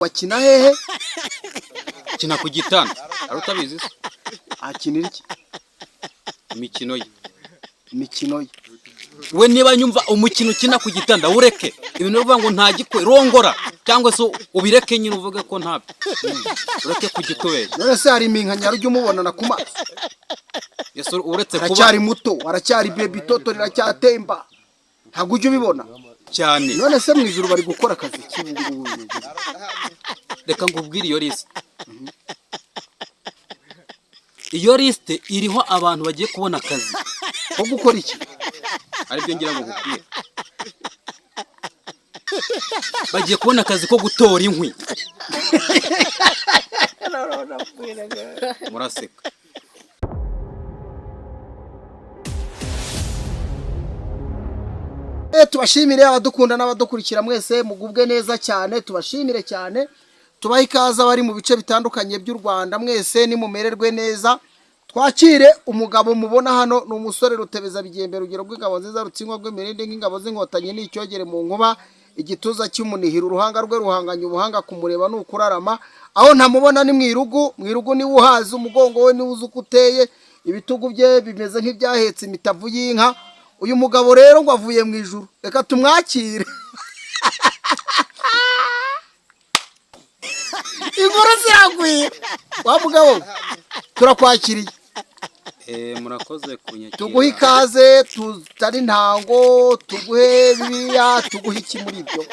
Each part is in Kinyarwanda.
wakina hehe? Kina ku gitanda. Arutabizi se? Akinira iki? Imikino ye. Imikino ye. We niba nyumva umukino kina ku gitanda ureke. Ibintu bivuga ngo nta gikwe rongora cyangwa se ubireke nyine uvuge ko ntabyo. Ureke ku gitowe. None se hari iminkanya rujya umubonana ku maso? Yesu uretse kuba aracyari muto, aracyari baby toto riracyatemba. Ntabwo ujye ubibona cyane. None se mu ijuru bari gukora akazi k'ibingu. Reka ngubwire iyo list. Iyo list iriho abantu bagiye kubona akazi ko gukora iki? Ari byo ngira ngo nkubwire. Bagiye kubona akazi ko gutora inkwi. Muraseka. Tubashimire abadukunda n'abadukurikira mwese mugubwe neza cyane, tubashimire cyane, tubaha ikaze abari mu bice bitandukanye by'u Rwanda mwese nimumererwe neza. Twakire umugabo mubona hano ni umusore Rutebeza Bigembe, rugero rw'ingabo nziza rutsingwa rw'imirindi nk'ingabo z'inkotanyi n'icyogere mu nkuba, igituza cy'umunihira, uruhanga rwe ruhanganye ubuhanga, kumureba ni ukurarama, aho ntamubona ni mwirugu ni uhazi, umugongo we ni uzi uko uteye, ibitugu bye bimeze nk'ibyahetse imitavu y'inka. Uyu mugabo rero ngo avuye mu ijuru, reka tumwakire. Inkuru ziraguye wa mugabo, turakwakiriye. Murakoze kunyakira. Tuguhe ikaze, tutari ntango, tuguhe bibiliya, tuguhe iki muri ibyo.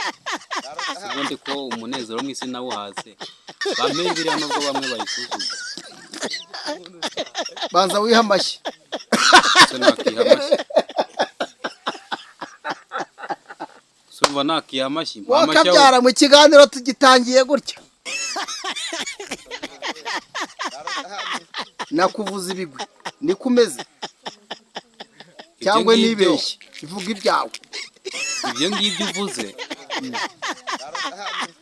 Sibundi ko umunezero mw'isi nawuhaze. Bampe bibiliya nubwo bamwe bayisuzuma. Banza wiha amashyi. Nakiha amashyi. Sumva nakiha amashyi. Wakabyara mu kiganiro tugitangiye gutya. Nakuvuza ibigwi nikumeze cyangwa nibeshye ivuga ibyawe. Ibyo ngibyo uvuze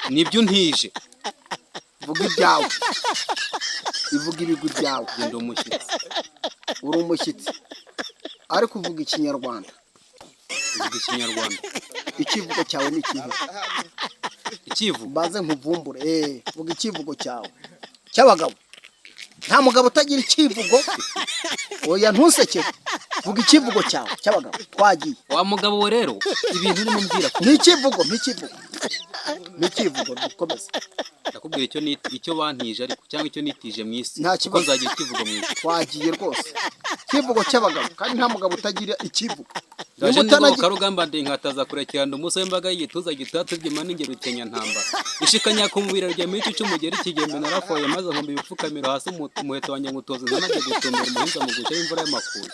nibyo ntije. Vuga ibyawe, ivuga ibigwi byawe. Genda umushyitsi. Uri umushyitsi ariko uvuga ikinyarwanda. Uvuga ikinyarwanda. Ikivugo cyawe ni ikihe? Ikivugo mbaze nkuvumbure. Vuga ikivugo cyawe cy'abagabo. Nta mugabo utagira ikivugo. Oya ntuseke. Vuga ikivugo cyawe cy'abagabo. Twagiye. Wa mugabo we rero ibintu urimo mbwira ko ni ikivugo, dukomeze. Nakubwira icyo bantije ariko cyangwa icyo nitije mu isi. Nta kibazo. Nzagira ikivugo mu isi. Twagiye rwose. Ikivugo cy'abagabo kandi nta mugabo utagira ikivugo. Ndaje ndiko karugamba ndi nkataza kurekirana umunsi w'imbaga y'igituza gitatse by'imana ingero Kenya ntamba. Ishikanya ku mubiri rya mico cy'umugeri kigembe narafoye maze nkombe ibipfukamiro hasi umuheto wanjye ngutoza ntanajye gutumbira umuhinza mu guca y'imvura y'amakuru.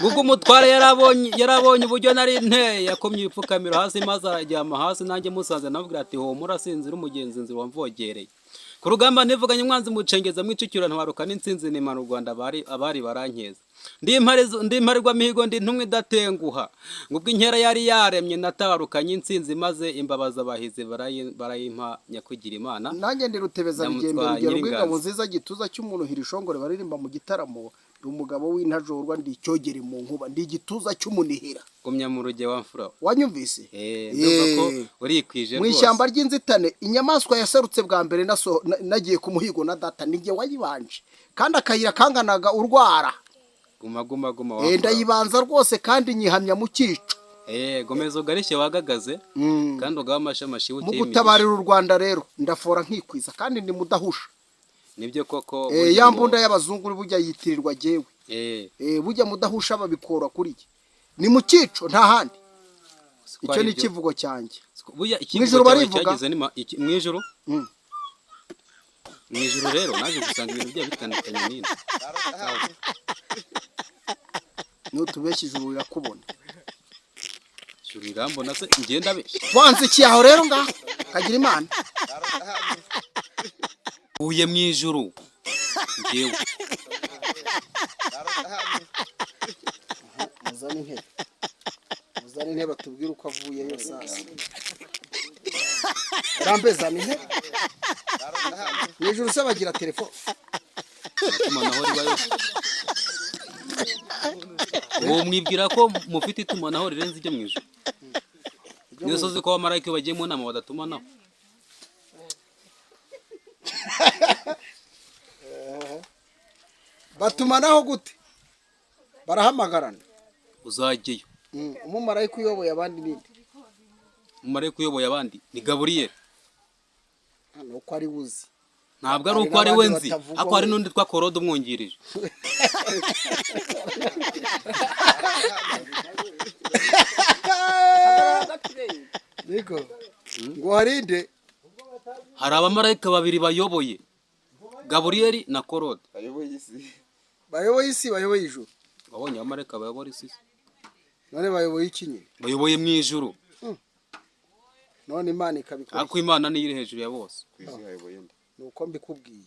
Ubwo umutware yarabonye uburyo nari nteye yakomye ibipfukamiro hasi maze arajyama hasi nanjye musanze navugira ati ho murasinzira umugenzi nzira wamvogereye. Ku rugamba nivuganye umwanzi mucengeza mwicukira ntwaruka n'insinzi n'Imana u Rwanda abari barankeza. Ndi imparirwa mihigo ndi ntumwe datenguha. Ngubwo inkera yari yaremye natarukanye insinzi maze imbabaza abahize barayimpa nyakugira Imana. Nanjye ndi Rutebeza Bigembe, rugero rw'ingabo nziza gituza cy'umuntu hirishongore baririmba mu gitaramo. Ndi umugabo w'intajorwa, ndi icyogere mu nkuba, ndi igituza cy'umunihira. Gumya mu ruge wamfura. Wanyumvise? Ndumva ko urikwije rwose. Mu ishyamba ry'inzitane inyamaswa yaserutse bwa mbere nagiye ku muhigo na data nijye wayibanje. Kandi akayira kanganaga urwara. Guma ndayibanza rwose kandi nyihamya mu cyico. Gomeza ugarishye wagagaze kandi ugaha amashamashi mu gutabarira u Rwanda rero ndafora nkikwiza kandi ndi mudahusha. Nibyo koko ya mbunda y'abazungu bujya yitirirwa jewe. Bujya mudahusha babikora kuri iki. Ni mu cyico nta handi. Icyo ni kivugo cyanjye. Mwijuru barivuga mu ijuru. Mu ijuru rero naje gusanga ibintu bya bitandukanye nini. Nutubeshye ijuru rirakubona. Ijuru rirambona se ngenda be. Wanze iki aho rero ngaho kagira Imana. Uye mu ijuru. Ngewe. Muzane intebe batubwire uko avuye yo sasa. Rambeza ni he? Mwijuru se bagira telefone. Itumanaho ribayo. Uwo mwibwira ko mufite itumanaho rirenze ijya mu ijuru. Nisozi ko abamarayika bagiye mu nama badatumanaho. batumanaho gute barahamagarana uzajyeyo. umumarayika uyoboye abandi ninde Umumarayika uyoboye abandi ni Gaburiyeli. hano uko ari buzi Ntabwo ari uko ari we nzi, ako hari n'undi twa Korode umwungirije. niko ngo harinde Hari abamarayika babiri bayoboye, Gaburiyeli na Korode. bayoboye isi bayoboye ijuru Wabonye abamarayika bayobora isi? none bayoboye iki nyine Bayoboye mu ijuru. none imana ikabikora Ariko Imana niyo iri hejuru ya bose. ni uko mbikubwiye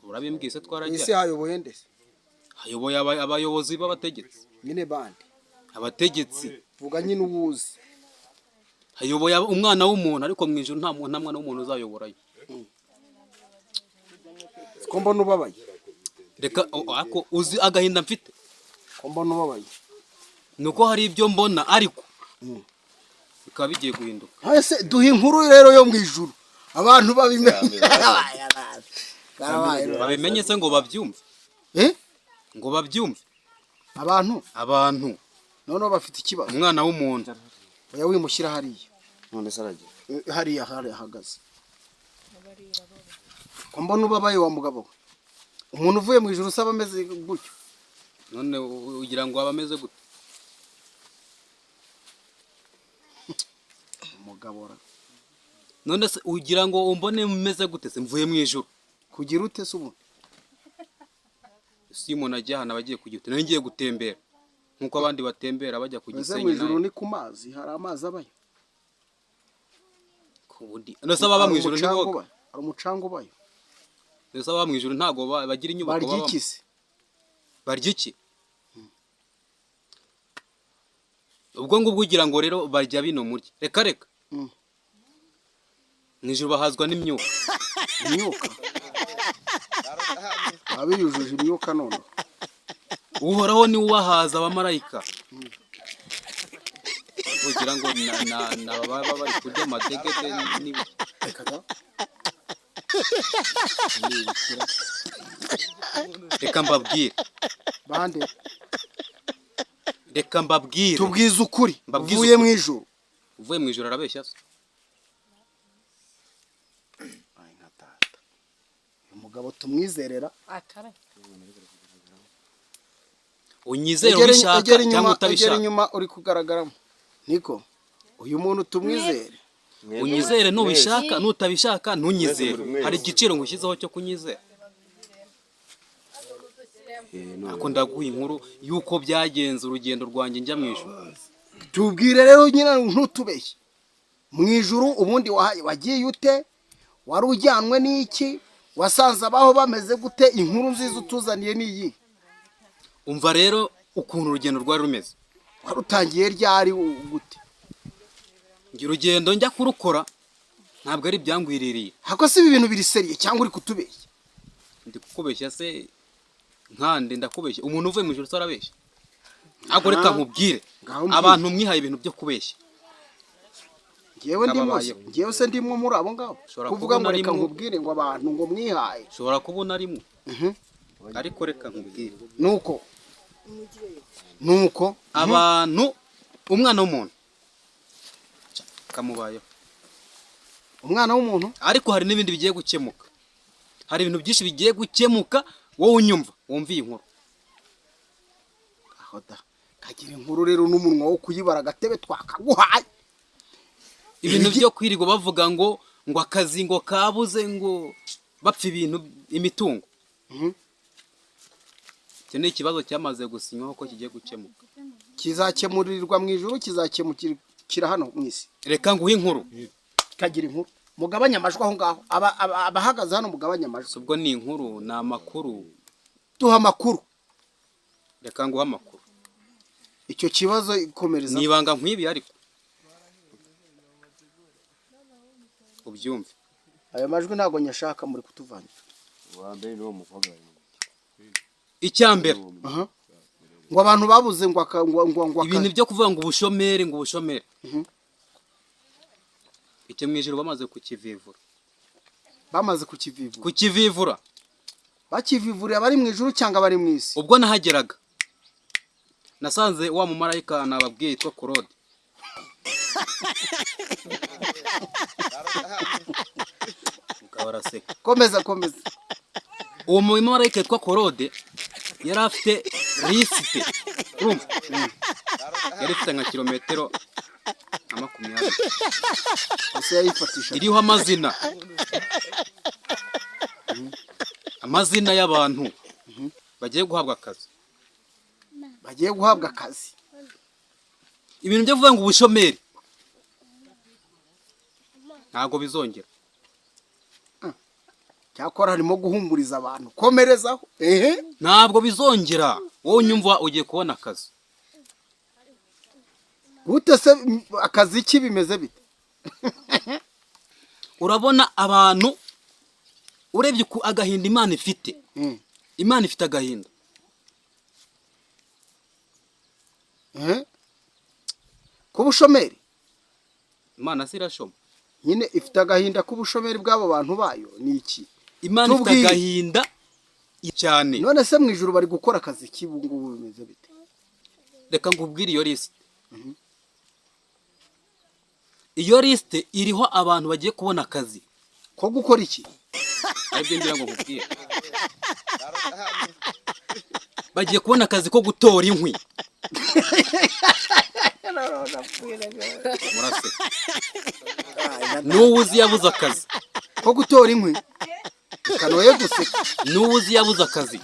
Urabimbwiye se isi twarajya. hayoboye ndetse Hayoboye abayobozi b'abategetsi. nyine bandi Abategetsi. vuga nyine ubuzi Hayoboye umwana w'umuntu, ariko mu ijuru nta mwana w'umuntu uzayoborayo. ko mbona ubabaye Reka ako uzi agahinda mfite. ko mbona ubabaye Nuko hari ibyo mbona ariko bikaba bigiye guhinduka. hese duha inkuru rero yo mu ijuru abantu babimenye Babimenye se ngo babyumve. Ngo babyumve. Abantu none bafite ikibazo umwana w'umuntu. oya wimushyira hariya none se aragiye hariya ahagaze ko mbona ubabaye wa mugabo we umuntu uvuye mu ijuru usaba ameze gutyo None ugira ngo abameze gute? umugabo None se ugira ngo umbone meze gute se mvuye mu ijuru? kugira ute se ubu Si umuntu ajya ahantu abagiye kujya ute? Nari ngiye gutembera nkuko abandi batembera bajya ku ese mu Gisenyi. ijuru ni ku mazi hari amazi abayo Kubundi. Nose baba mu ijuru ntiboga. hari umucanga ubayo Nose baba mu ijuru ntago bagira inyubako barya babamo. iki se Barya iki? Ubwo ngubwo ugira ngo rero barya bino murya. Reka reka. Mu ijuru bahazwa n'imyuka. imyuka abiyujuje imyuka none Uhoraho ni uwahaza abamarayika. Ugira ngo na baba bari kurya amadegede n'ibiki. Reka mbabwire. bande Reka mbabwire. tubwize ukuri Mbabwize uvuye ukuri. mu ijuru Uvuye mu ijuru arabeshya se. uyu mugabo tumwizerera Unyizere ubishaka cyangwa egera utabishaka. inyuma uri kugaragaramo niko uyu muntu tumwizere Unyizere nubishaka nutabishaka ntunyizere. Hari igiciro ngushyizeho cyo kunyizera. Ako ndaguha inkuru yuko byagenze urugendo rwanjye njya mu ijuru. tubwire rero nyine ntutubeshye mu ijuru ubundi wagiye ute wari ujyanwe n'iki wasanze abaho bameze gute inkuru nziza utuzaniye n'iyi Umva rero ukuntu urugendo rwari rumeze. warutangiye ryari gute Ngira urugendo njya kurukora ntabwo ari ibyangwiririye. hako si ibi bintu biri seriye cyangwa uri kutubeshya Ndi kukubeshya se nkande ndakubeshya. Umuntu uvuye mu ijuru se arabeshya. Ntabwo reka nkubwire. Abantu mwihaye ibintu byo kubeshya. ngewe se ndimwe muri abo ngabo kuvuga ngo reka nkubwire ngo abantu ngo mwihaye Ushobora kubona rimwe. Ariko reka nkubwire. nuko Abantu umwana w'umuntu kamubayeho. umwana w'umuntu Ariko hari n'ibindi bigiye gukemuka. Hari ibintu byinshi bigiye gukemuka wowe unyumva wumviye inkuru. ahoda kagira inkuru rero n'umunwa wo kuyibara agatebe twakaguhaye Ibintu byo kwirirwa bavuga ngo akazi ngo kabuze ngo bapfa ibintu imitungo. Icyo ni ikibazo cyamaze gusinywaho ko kigiye gukemuka. kizakemurirwa mu ijuru kizakemukira hano mu isi Reka nguhe inkuru. kagira inkuru mugabanya amajwi aho ngaho abahagaze hano mugabanya amajwi Ubwo ni inkuru ni amakuru. duha amakuru Reka nguhe amakuru. icyo kibazo ikomereza Ni ibanga nkwibi ariko ubyumve. ayo majwi ntabwo nyashaka muri kutuvangira Icyambere ngo abantu babuze ngo ibintu byo kuvuga ngo ubushomeri ngo ubushomeri. Icyo mu ijuru bamaze kukivivura. bamaze kukivivura kukivivura bakivivuriye abari mu ijuru cyangwa abari mu isi. ubwo nahageraga nasanze wa mumarayika nababwiye yitwa Claude. Mukabaraseka. Komeza. Uwo mumarayika yitwa Claude yari afite lisite. Urumva? Yari ifite nka kilometero 20. Ese yayifatisha. Iriho amazina y'abantu bagiye guhabwa akazi. Ibintu byo kuvuga ngo ubushomeri ntago bizongera. Cyakora harimo guhumburiza abantu. Komerezaho. Ntabwo bizongera. Wowe nyumva ugiye kubona akazi. Gute se akazi ki bimeze bite? Urabona abantu urebye ku agahinda Imana ifite. Imana ifite agahinda. Kubushomeri. Imana sirashoma. Nyine ifite agahinda kubushomeri bw'abo bantu bayo ni iki? Imana ifite agahinda cyane. None se mu ijuru bari gukora akazi ki bungu bimeze bite? Reka ngubwire iyo liste. Iyo liste iriho abantu bagiye kubona akazi. Ko gukora iki? Aribyo ngira ngo nkubwire. Bagiye kubona akazi ko gutora inkwi. Murase. N'uwuzi yabuze akazi. Ko gutora inkwi. Kanoye guseka. N'uwuzi yabuze akazi.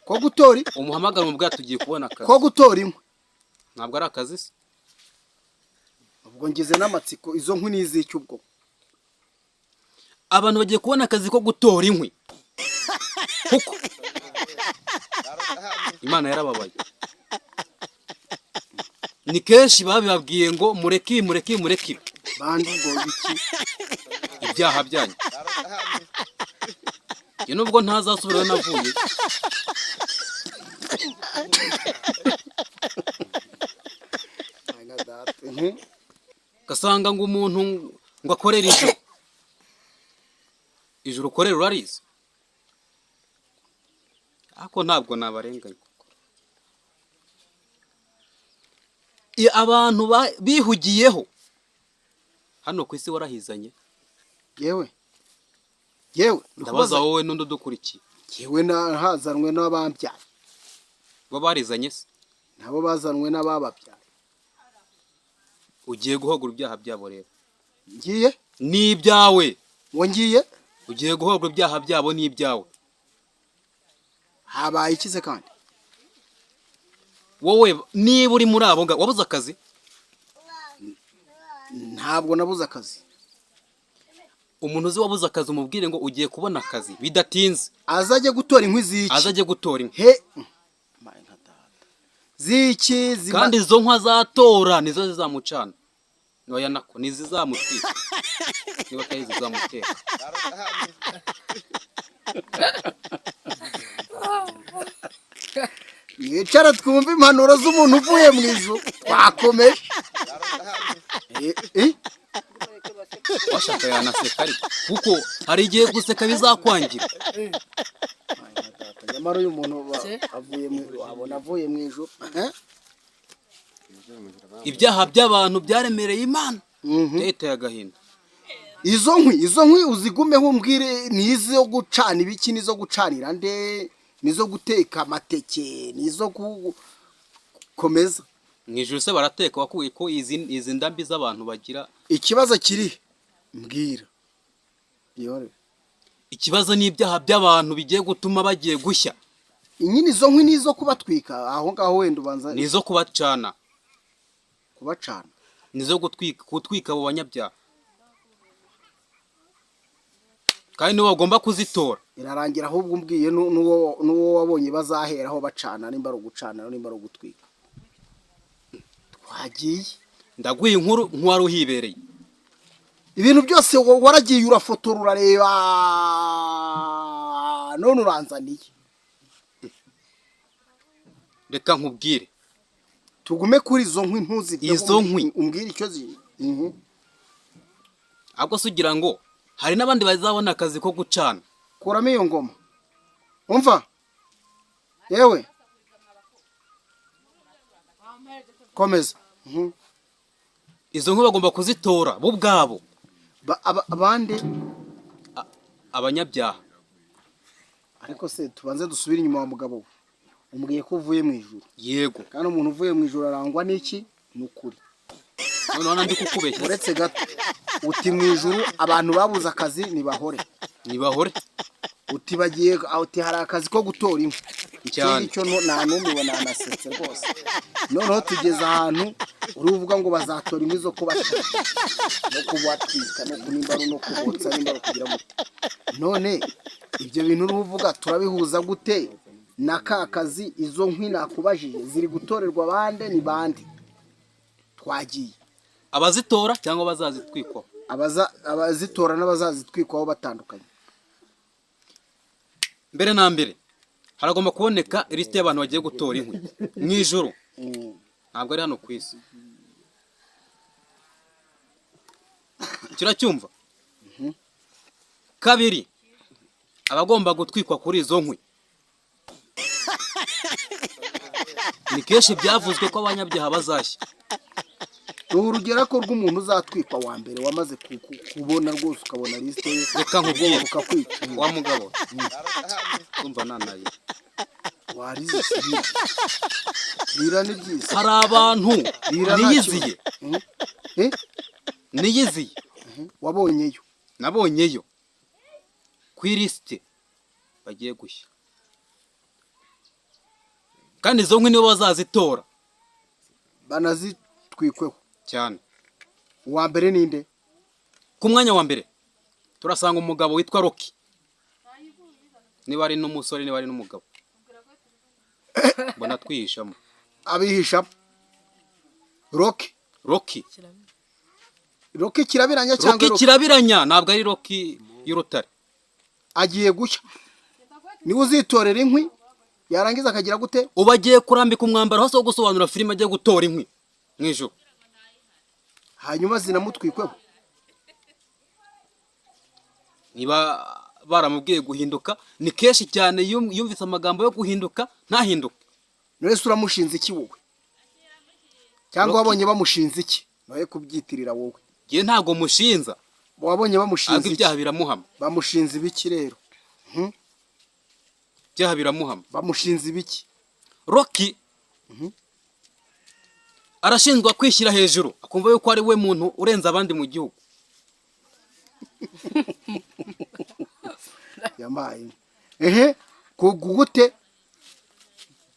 Ko gutora umuhamagara mu bwato tugiye kubona akazi. Ko gutora inkwi. Ntabwo ari akazi se. Ubwo ngize n'amatsiko izo nkwi n'iziki ubwo. Abantu bagiye kubona akazi ko gutora inkwi. Kuko Imana yarababaye. Ni kenshi babibabwiye ngo mureke. Bandi ngo iki? Ibyaha byanyu. Ye nubwo ntazasubira navuye. Gasanga ngo umuntu ngo akorera ijuru. Ijuru ukorera urarize. Ako ntabwo nabarenganya. Abantu bihugiyeho hano ku isi warahizanye. Yewe ndabaza wowe n'undi dukurikiye. Yewe hazanwe n'abambyaye. Bo barizanye se? Nabo bazanwe n'abababyaye. Ugiye guhogura ibyaha byabo rero. Ngiye? Ni ibyawe. Ngiye? Ugiye guhogura ibyaha byabo ni ibyawe. Habaye ikize kandi? Wowe niba uri muri abo wabuze akazi? Ntabwo nabuze akazi. Umuntu uzi wabuze akazi umubwire ngo ugiye kubona akazi bidatinze. Azajye gutora inkwi ziki? Azajye gutora inkwi. He. Ziki kandi izo nkwa zatora nizo zizamucana. Noya nako nizizamutwika. Niba kayizi zamuteka. Yicara twumva impanuro z'umuntu uvuye mu ijuru. Twakomeje. Washaka yanaseka ariko kuko hari igihe guseka bizakwangira. Nyamara uyu muntu avuye mu ijuru. Ibyaha by'abantu byaremereye Imana. Leta y'agahinda. Izo nkwi uzigumeho umbwire nizo gucana ibiki nizo gucanira nde nizo guteka amateke nizo komeza. Mwijuru se barateka wakuye ko izi ndambi z'abantu bagira. Ikibazo kiri mbwira. Yore. Ikibazo ni ibyaha by'abantu bigiye gutuma bagiye gushya. Inyini izo nkwi nizo kubatwika aho ngaho wenda ubanza. Nizo kubacana. Kubacana. Nizo gutwika abo banyabyaha. Kandi niwo bagomba kuzitora. Irarangira ahubwo umbwiye nuwo wabonye bazaheraho bacana nimba ari gucana nimba ari gutwika. Twagiye. Ndaguye inkuru nkwari uhibereye. Ibintu byose waragiye urafotora urareba none uranzaniye. Reka nkubwire. Tugume kuri izo nkwi ntuzi. Izo nkwi umbwire icyo ziri. ahubwo se ugira ngo hari n'abandi bazabona akazi ko gucana. kuramo iyo ngoma umva yewe komeza. Izo nkwi bagomba kuzitora bo ubwabo. Abandi abanyabyaha. ariko se tubanze dusubire inyuma wa mugabo we, umbwiye ko uvuye mu ijuru. Yego, kandi umuntu uvuye mu ijuru arangwa n'iki? N'ukuri. none ndi kukubeshya. uretse gato uti mu ijuru abantu babuze akazi nibahore. Uti bagiye uti hari akazi ko gutora inkwi. Ikindi cyo nta n'umwe ubona anasetse rwose. Noneho tugeze ahantu uri uvuga ngo bazatora inkwi zo kubasha no kubatwika no kunimbaro no kubotsa nimbaro kugira ngo none ibyo bintu uri uvuga turabihuza gute na ka kazi? Izo nkwi nakubajije ziri gutorerwa bande ni bande? Twagiye abazitora cyangwa bazazitwikwa? Abazitora n'abazazitwikwaho batandukanye. Mbere na mbere haragomba kuboneka liste y'abantu bagiye gutora inkwi mu ijuru. Ntabwo ari hano ku isi. Kiracyumva? Kabiri, abagomba gutwikwa kuri izo nkwi ni kenshi byavuzwe ko abanyabyaha bazashya. urugero ko rw'umuntu uzatwikwa wa mbere wamaze kubona rwose ukabona liste ye. Reka nkubwire ukakwica wa mugabo. Umva nanaye warize bira ni byiza. hari abantu niyiziye wabonyeyo? Nabonyeyo ku liste bagiye gushya, kandi izo nkwi nibo bazazitora banazitwikweho cyane. uwa mbere ninde? Ku mwanya wa mbere turasanga umugabo witwa Rocky. Niba ari n'umusore niba ari n'umugabo mbona twihishamo. Abihishamo Rocky kirabiranya cyangwa Rocky kirabiranya? Ntabwo ari Rocky y'urutare. Agiye gushya niwe uzitorera inkwi yarangiza akagira gute? Uba agiye kurambika umwambaro hose wo gusobanura filime agiye gutora inkwi mu ijuru, hanyuma zinamutwikweho. niba baramubwiye guhinduka ni kenshi cyane yumvise amagambo yo guhinduka ntahinduke. None uramushinze iki wowe? Cyangwa wabonye bamushinze iki? Nawe kubyitirira wowe. Ngiye ntago mushinza. Wabonye bamushinze iki? Ibyaha biramuhama. Bamushinze ibiki rero? Ibyaha biramuhama. Bamushinze ibiki? Rocky arashinzwa kwishyira hejuru akumva yuko ari we muntu urenze abandi mu gihugu. Yamaye kugute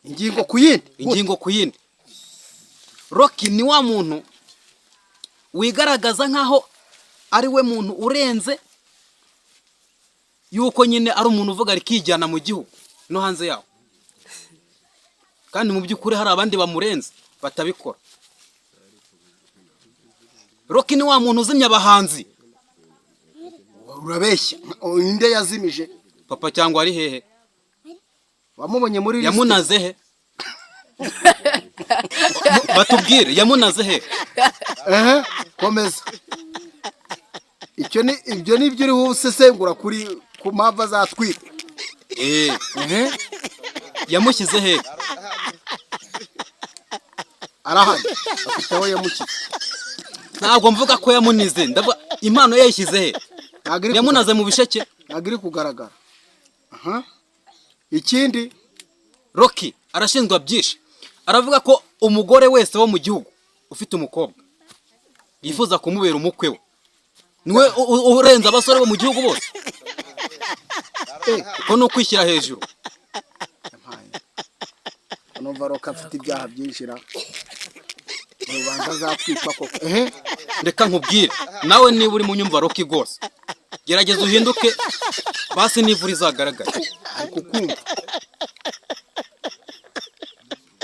ingingo ku yindi. Rocky ni wa muntu wigaragaza nkaho ari we muntu urenze, yuko nyine ari umuntu uvuga rikijyana mu gihugu no hanze yawo, kandi mu by'ukuri hari abandi bamurenze batabikora. Rocky ni wa muntu uzimya abahanzi. Urabeshya. Inde yazimije? Papa cyangwa ari hehe? Wamubonye muri liste? Yamunaze he? Batubwire yamunaze he? Komeza. Ibyo ni byo uri usesengura kuri ku mpava zatwika. Yamushyize he? Arahari. Afite aho yamukize. Ntabwo mvuga ko yamunize, ndavuga impano yayishyize he? Yamunaze mu bisheke. Ntabwo iri kugaragara. Ikindi Rocky arashinzwa byinshi. Aravuga ko umugore wese wo mu gihugu ufite umukobwa yifuza kumubera umukwe we, niwe urenze abasore bo mu gihugu bose. Ko no kwishyira hejuru. Numva Rocky afite ibyaha byinshi ra. Ubanza zatwikwa koko. Reka nkubwire nawe niba uri mu nyumva Rocky gose, gerageza uhinduke basi nivura izagaragara. Kukumva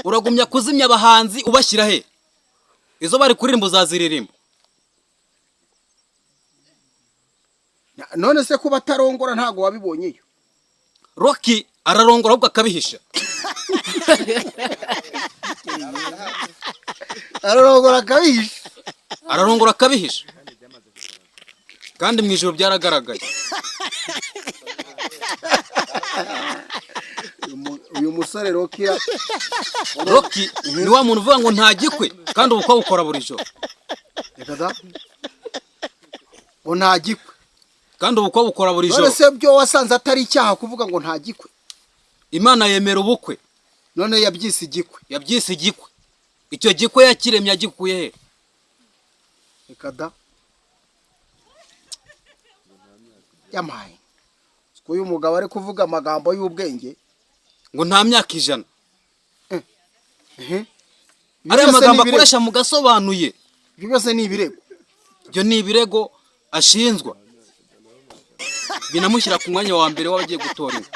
uragumya kuzimya abahanzi ubashyira he? Izo bari kuririmba uzaziririmba. None se kuba atarongora ntago wabibonyeyo? Rocky ararongora ahubwo akabihisha. Ararongora akabihisha. kandi mu ijoro byaragaragaye. uyu musore Rocky ni wa muntu uvuga ngo nta gikwe kandi ubukwe bukora buri joro. reka da ngo nta gikwe kandi ubukwe bukora buri joro. none se byo wasanze atari icyaha kuvuga ngo nta gikwe? Imana yemera ubukwe, none yabyise igikwe. yabyise igikwe. Icyo gikwe yakiremye agikuye he? reka da yamaye ko uyu mugabo ari kuvuga amagambo y'ubwenge ngo nta myaka 100. ari amagambo akoresha mu gasobanuye. ibyo byose ni ibirego. Ibyo ni ibirego ashinzwa, binamushyira ku mwanya wa mbere w'abagiye gutora inka.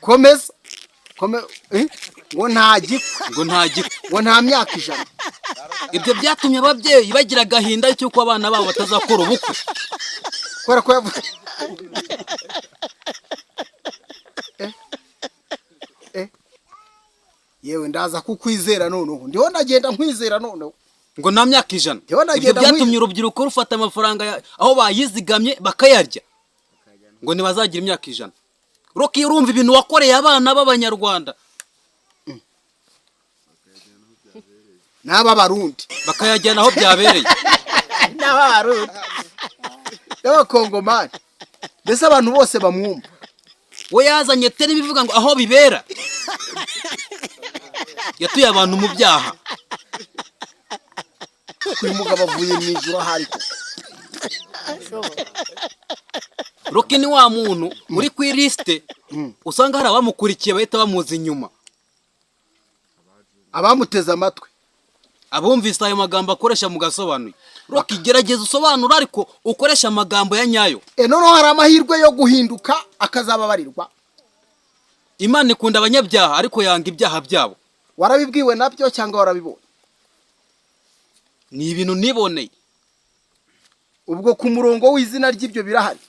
komeza ngo nta gikwe, ngo nta gikwe, ngo nta myaka 100. ibyo byatumye ababyeyi bagira agahinda cy'uko abana babo batazakora ubukwe. kubera ko yavuze yewe ndaza kukwizera noneho, ndiho nagenda nkwizera noneho ngo nta myaka 100. Ndiho Ibyo nagenda byatumye urubyiruko rufata amafaranga aho bayizigamye bakayarya ngo ntibazagira imyaka 100. Rocky, urumva ibintu wakoreye abana b'Abanyarwanda n'aba Barundi bakayajyana aho byabereye. n'aba Barundi n'Abakongomani, mbese abantu bose bamwumva. we yazanye tele bivuga ngo aho bibera, yatuye abantu mu byaha. uyu mugabo avuye mu ijuru ahari ko Rocky ni wa muntu uri ku liste usanga hari abamukurikiye bahita bamuzi inyuma, abamuteze amatwi, abumvise ayo magambo akoresha mu gasobanuye. Rocky, gerageza usobanura ariko ukoresha amagambo ya nyayo. noneho hari amahirwe yo guhinduka akazababarirwa. Imana ikunda abanyabyaha ariko yanga ibyaha byabo. warabibwiwe nabyo cyangwa warabibonye? Ni ibintu niboneye. ubwo ku murongo w'izina ry'ibyo birahari,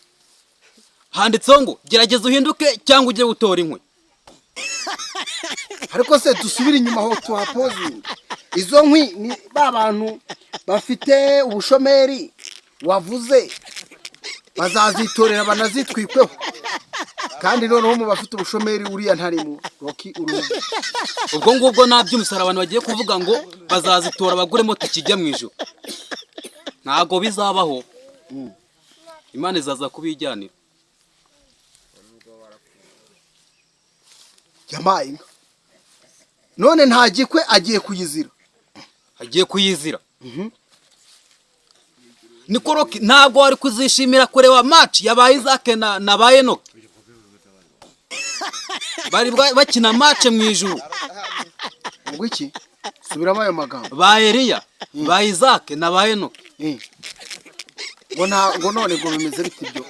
Handitseho ngo gerageza uhinduke cyangwa ujye gutora inkwe. ariko se dusubire inyuma aho tuhapozinga. izo nkwi ni ba bantu bafite ubushomeri wavuze bazazitorera banazitwikweho, kandi noneho mu bafite ubushomeri uriya ntarimo. Rocky urumva Ubwo ngubwo nabyumvise abantu bagiye kuvuga ngo bazazitora bagure moto kijya mu ijuru. Ntago bizabaho. Imana izaza kubijyanira. yamaye inka, none nta gikwe agiye kuyizira. Agiye kuyizira. Niko Rocky, ntabwo wari kuzishimira kureba match yabaye Isaac na ba Enoch. Bari bakina match mu ijuru. ngo iki? subiramo ayo magambo. Ba Eliya, ba Isaac na ba Enoch. ngo none ngo bimeze bite ibyo?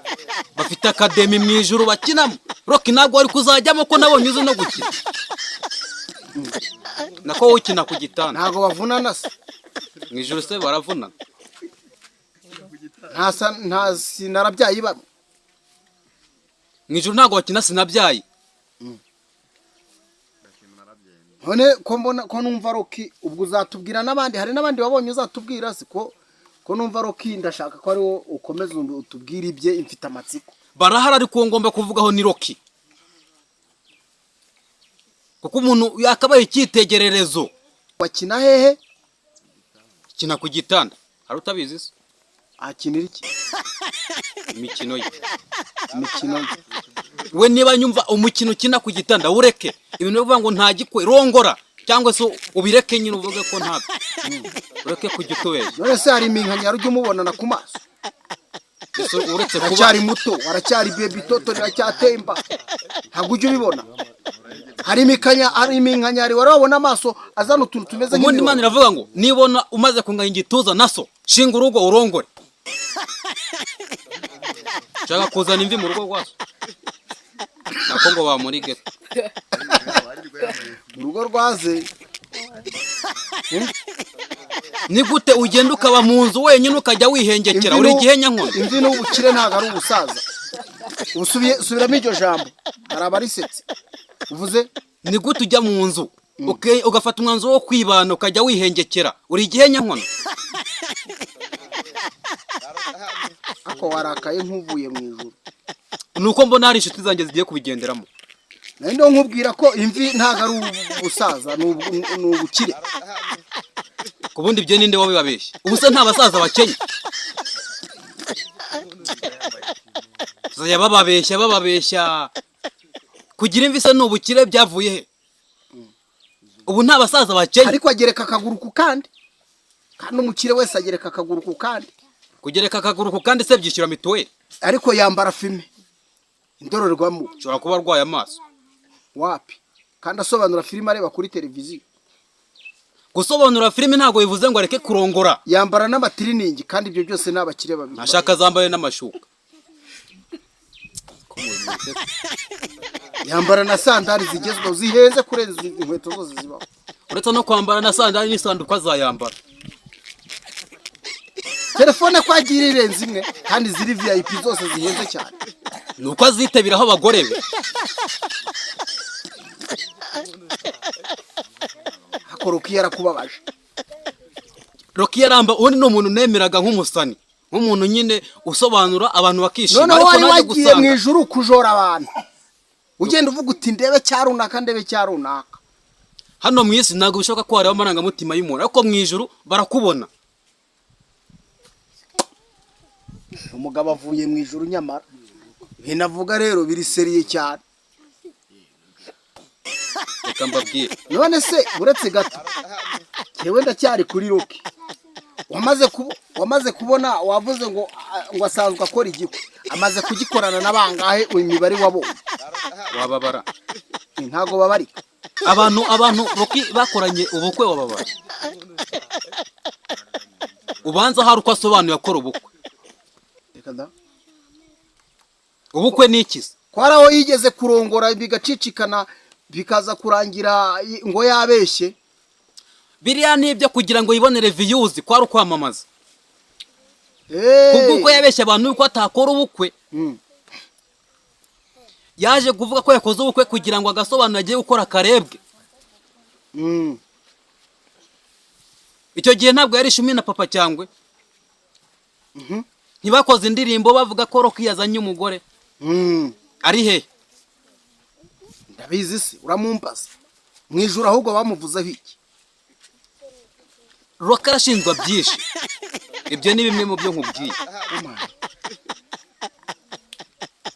Bafite academy mu ijuru bakinamo. Rocky, ntabwo wari kuzajyamo ko nabonye uzi no gukina. Nako wowe ukina ku gitanda. ntago bavunana se? Mu ijuru se baravunana. nta sinarabyaye bamwe. Mu ijuru ntabwo bakina sinabyaye. none ko mbona ko numva Rocky, ubwo uzatubwira n'abandi, hari n'abandi wabonye uzatubwira se ko numva Rocky, ndashaka ko ari wo ukomeza utubwira ibye, imfite amatsiko. Barahara ariko ngomba kuvugaho ni Rocky. Kuko umuntu yakabaye icyitegererezo. wakina hehe? Kina ku gitanda. Hari utabizi se? akinira iki? Imikino ye. imikino ye. We niba nyumva umukino ukina ku gitanda ureke. Ibintu bivuga ngo nta gikwe rongora cyangwa se ubireke nyine uvuge ko ntabwo. Ureke kugitubera. none se hari iminkanyaro ujye umubonana ku maso? Uretse kuba aracyari muto, aracyari baby toto, aracyatemba, ntabwo ujye ubibona. hari iminkanyari warabona amaso azana utuntu tumeze nk'ibyo. Imana iravuga ngo nibona umaze kunganya igituza naso shinga urugo urongore. Shaka kuzana imvi mu rugo rwaso. Nako ngo bamurige. urugo rwaze. Ni gute ugenda ukaba mu nzu wenyine ukajya wihengekera uri gihenya nkono? Imvi n'ubukire ntago ari ubusaza. Subiramo iryo jambo, hari abarisetse. uvuze ni gute ujya mu nzu ugafata umwanzuro wo kwibana ukajya wihengekera uri igihe nyankono ako warakaye nk'uvuye mu ijuru. nuko mbona hari inshuti zanjye zigiye kubigenderamo. nari ndo nkubwira ko imvi ntago ari ubusaza ni ubukire. ku bundi ibyo ninde wabibabeshya ubusa nta basaza bakenya bababeshya kugira imvi se n'ubukire byavuye he? ubu nta basaza bakenya ariko agereka akaguru ku kandi umukire wese agereka akaguru ku kandi. kugereka akaguru ku kandi se byishyura mituweli ariko yambara filime indorerwamo. ushobora kuba arwaye amaso wapi kandi asobanura filime areba kuri televiziyo. gusobanura filime ntabwo bivuze ngo areke kurongora. yambara n'amatiriningi kandi ibyo byose ni abakire babiri. ashaka zambaye n'amashuka. yambara na sandali zigezweho zihenze kurenza inkweto zose zibaho. uretse no kwambara na sandali n'isanduku azayambara. telefone ko agira irenze imwe kandi ziri VIP zose zihenze cyane. nuko azitabiraho abagore be. Roki yarakubabaje. Roki yaramba ubundi ni umuntu nemeraga nk'umusani nk'umuntu nyine usobanura abantu bakishima. ariko wari wagiye mu ijuru kujora abantu ugenda uvuga uti ndebe cyarunaka ndebe cyarunaka. hano mu isi ntabwo bishoboka ko wareba amarangamutima y'umuntu ariko mu ijuru barakubona. umugabo avuye mu ijuru nyamara binavuga rero biriseriye cyane. reka mbabwire none se uretse gato yewe ndacyari kuri Roki wamaze kubona wavuze ngo asanzwe akora igiko amaze kugikorana n'abangahe imibare wabonye wababara ntago babarika abantu Roki bakoranye ubukwe wababara ubanza hari uko asobanuye akora ubukwe. ubukwe ni iki se? kwari aho yigeze kurongora bigacicikana bikaza kurangira ngo yabeshye. biriya nibyo kugira ngo yibonere views kwari ukwamamaza. ubwo yabeshye abantu yuko atakora ubukwe. yaje kuvuga ko yakoze ubukwe kugira ngo agasobanura agiye gukora karebwe. icyo gihe ntabwo yari Shumi na Papa Cyangwe. ntibakoze indirimbo bavuga ko Roki yazanye umugore. ari he? ndabizi se uramumbaza mu ijuru ahubwo bamuvuzeho iki? Roki arashinjwa byinshi. ibyo ni bimwe mu byo nkubwiye.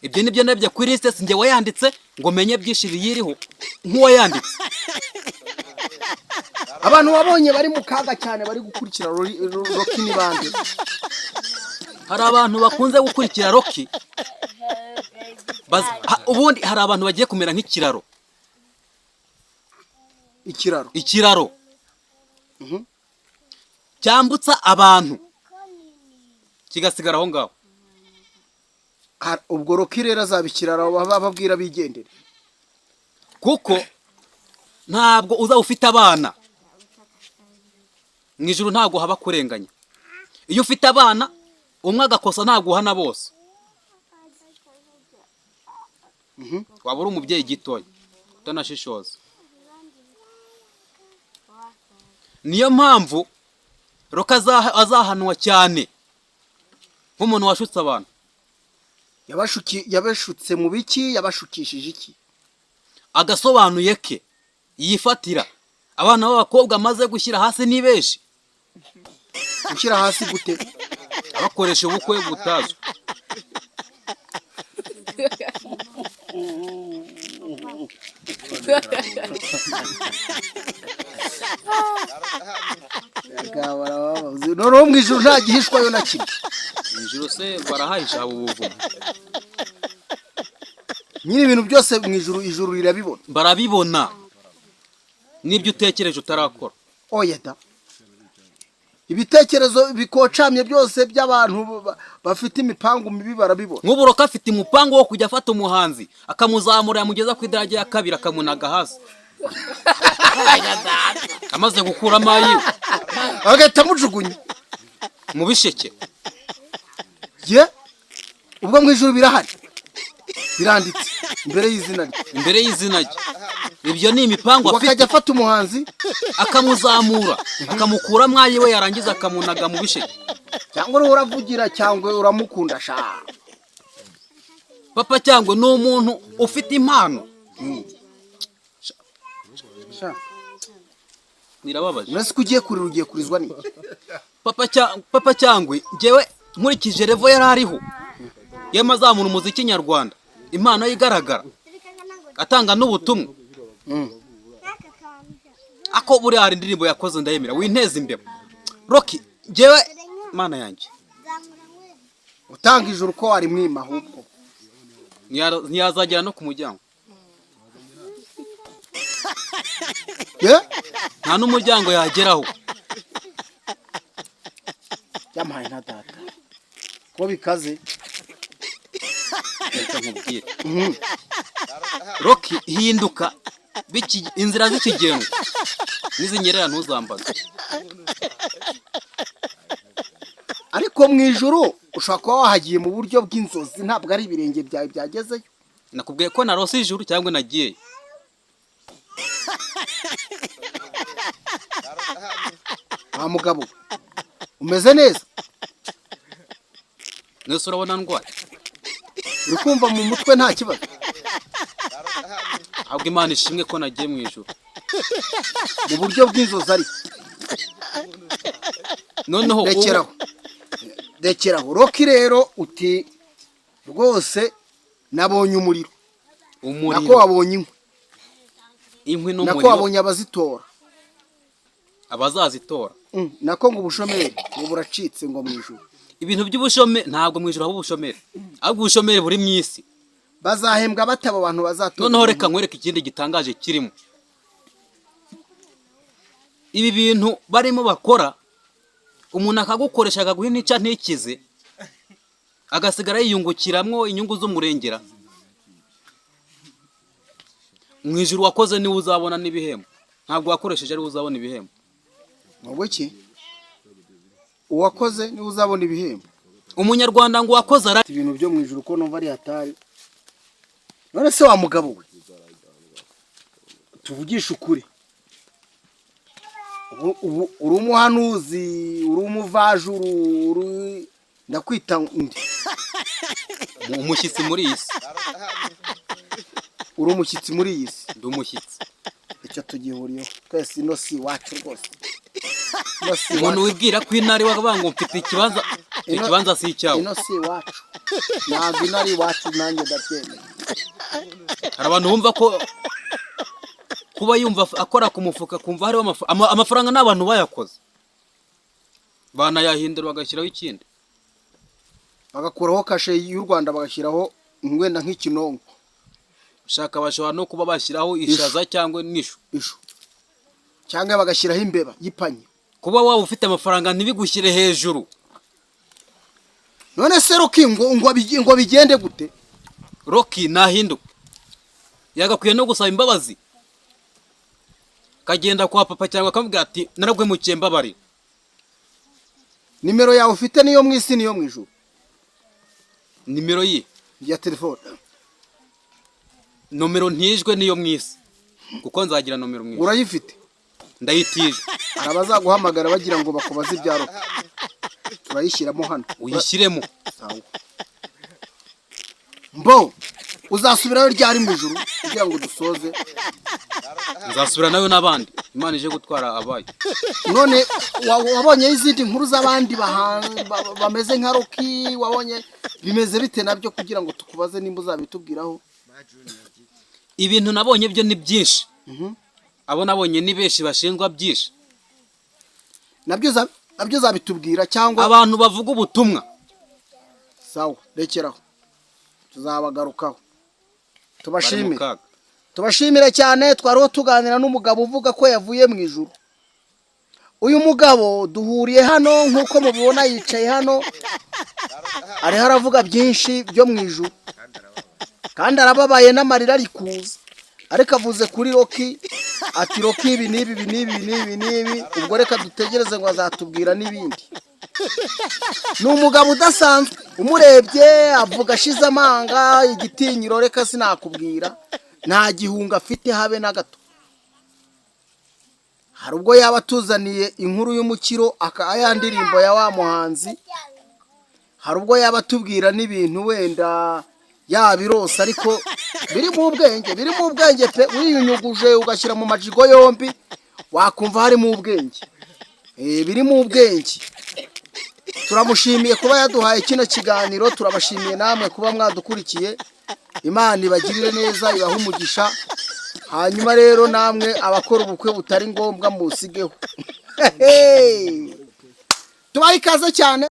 ibyo nibyo nabyo kuri liste sinjye wayanditse ngo menye byinshi biyiriho nk'uwayanditse. abantu wabonye bari mu kaga cyane bari gukurikira Roki ni bande? hari abantu bakunze gukurikira Roki ubundi hari abantu bagiye kumera nk'ikiraro. ikiraro cyambutsa abantu kigasigara aho ngaho. ubwo Roki rero azabikiraro bababwira bigendere kuko ntabwo uzaba ufite abana mu ijuru ntabwo haba kurenganya. iyo ufite abana umwe agakosa ntabwo uhana bose. waba uri umubyeyi gitoya utanashishoza. niyo mpamvu Roki azahanwa cyane nk'umuntu washutse abantu. yabashutse mu biki? yabashukishije iki? agasobanuye ke yifatira abana b'abakobwa amaze gushyira hasi ni benshi. gushyira hasi gute? abakoresha ubukwe butazwi. noneho mu ijuru nta gihishwayo na kimwe. mu ijuru se barahahisha ubuvumo. nyiri ibintu byose mu ijuru rirabibona. barabibona n'ibyo utekereje utarakora. oya da ibitekerezo bikocamye byose by'abantu bafite imipango mibi barabibona. nk'ubu Roki afite umupango wo kujya afata umuhanzi akamuzamura yamugeza ku idarage ya kabiri akamunaga hasi. amaze gukuramo ayiwe agahita amujugunya mu bisheke. ubwo mu ijuru birahari biranditse imbere y'izina rye. ibyo ni imipango akajya afite, afata umuhanzi akamuzamura akamukura mwayi we, yarangiza akamunaga mu bisheke. cyangwa uriho uravugira cyangwa uramukunda sha. Papa Cyangwe ni umuntu ufite impano. Sha. Birababaje. Uretse ko ugiye kurira ugiye kurizwa n'iki? Papa Cyangwe njyewe nkurikije revo yari ariho yamazamura umuziki nyarwanda, impano ye igaragara, atanga n'ubutumwa. Ako buri hari indirimbo yakoze ndayemera, winteza imbere. Rocky njyewe mana yanjye Utanga ijuru ko wari mwima ahubwo. ntiyazagera no ku muryango. Nta n'umuryango yageraho. Yampaye nta data. Ko bikaze. Reka nkubwire. Rocky hinduka inzira z'ikigendo n'izinyerera ntuzambaze. Ariko mu ijuru ushobora kuba wahagiye mu buryo bw'inzozi, ntabwo ari ibirenge byawe byagezeyo. Nakubwiye ko narose ijuru cyangwa nagiye. Wa mugabo umeze neza? Nese urabona ndwaye? Uri kumva mu mutwe nta kibazo? Ahubwo Imana ishimwe ko nagiye mu ijuru. Mu buryo bw'inzozi ariko. Noneho rekeraho Rocky rero uti rwose nabonye umuriro. Nako wabonye inkwi n'umuriro. Nako wabonye abazitora. Abazazitora. Nako ngo ubushomeri ngo buracitse ngo mu ijuru. Ibintu by'ubushomeri ntabwo mu ijuru haba ubushomeri. Ahubwo ubushomeri buri mu isi. Bazahembwa batabo abantu bazatora. Noneho reka nkwereke ikindi gitangaje kirimo. Ibi bintu barimo bakora, umuntu akagukoresha akaguha nica ntikize, agasigara yiyungukiramwo inyungu z'umurengera. Mu ijuru wakoze niwe uzabona n'ibihembo, ntabwo wakoresheje ari uzabona ibihembo. Wowe ki? Uwakoze niwe uzabona ibihembo. Umunyarwanda ngo wakoze ara ibintu byo mu ijuru ko numva ari hatari. None se wa mugabo we, tuvugisha ukuri, uri umuhanuzi, uri umuvajuru, ndakwita undi umushyitsi muri iyi si. Uri umushyitsi muri iyi si? Ndi umushyitsi. Icyo tugihuriyeho twese, ino si iwacu rwose. Umuntu wibwira ko intare wakavuga ngo mfite ikibanza, ikibanza si icyawe. Ino si iwacu, ntabwo ino ari iwacu, nanjye ndabyemera. Hari abantu bumva ko kuba yumva akora ku mufuka kumva hariho amafaranga n'abantu bayakoze, banayahindura bagashyiraho ikindi, bagakuraho kashe y'u Rwanda bagashyiraho wenda nk'ikinonko. Shaka bashobora no kuba bashyiraho ishaza cyangwa nishu, cyangwa bagashyiraho imbeba y'ipanye. Kuba waba ufite amafaranga ntibigushyire hejuru. None se Rocky ngo bigende gute? Rocky nahinduka, yagakwiye no gusaba imbabazi, kagenda kwa Papa cyangwa akamubwira ati naragwemukiye mbabari. Nimero yawe ufite niyo mu isi niyo mu ijuru? Nimero ye ya telefone? Nomero ntijwe niyo mu isi, kuko nzagira nomero mu isi. Urayifite? Ndayitije. Arabazaguhamagara bagira ngo bakubaze ibya Rocky. Turayishyiramo hano. Uyishyiremo. Sawa. Mbo uzasubirayo ryari mu ijuru kugira ngo dusoze? Nzasubira nayo n'abandi, Imana ije gutwara abayo. None wabonye izindi nkuru z'abandi bameze nka Rocky, wabonye bimeze bite nabyo kugira ngo tukubaze nimba uzabitubwiraho? Ibintu nabonye byo ni byinshi. Abo nabonye ni benshi bashinjwa byinshi. Nabyo zabitubwira cyangwa abantu bavuga ubutumwa. Sawa, rekeraho. Tuzabagarukaho. Tubashimire cyane. Twariho tuganira n'umugabo uvuga ko yavuye mu ijuru. Uyu mugabo duhuriye hano nkuko mubibona, yicaye hano ari haravuga byinshi byo mu ijuru, kandi arababaye n'amarira ari kuza, ariko avuze kuri Rocky ati Rocky ibi n'ibi. Ubwo reka dutegereze ngo azatubwira n'ibindi. Ni umugabo udasanzwe, umurebye avuga ashize amanga, igitinyiro reka sinakubwira. nta gihunga afite habe na gato. Hari ubwo yaba atuzaniye inkuru y'umukiro aya ndirimbo ya wa muhanzi, hari ubwo yaba atubwira n'ibintu wenda yabirose, ariko biri mu bwenge pe. Wiyunyuguje ugashyira mu majigo yombi wakumva harimo ubwenge, biri mu bwenge. Turamushimiye kuba yaduhaye kino kiganiro, turabashimiye namwe kuba mwadukurikiye. Imana ibagirire neza, ibahe umugisha. Hanyuma rero namwe abakora ubukwe butari ngombwa musigeho. Tubahe ikaze cyane.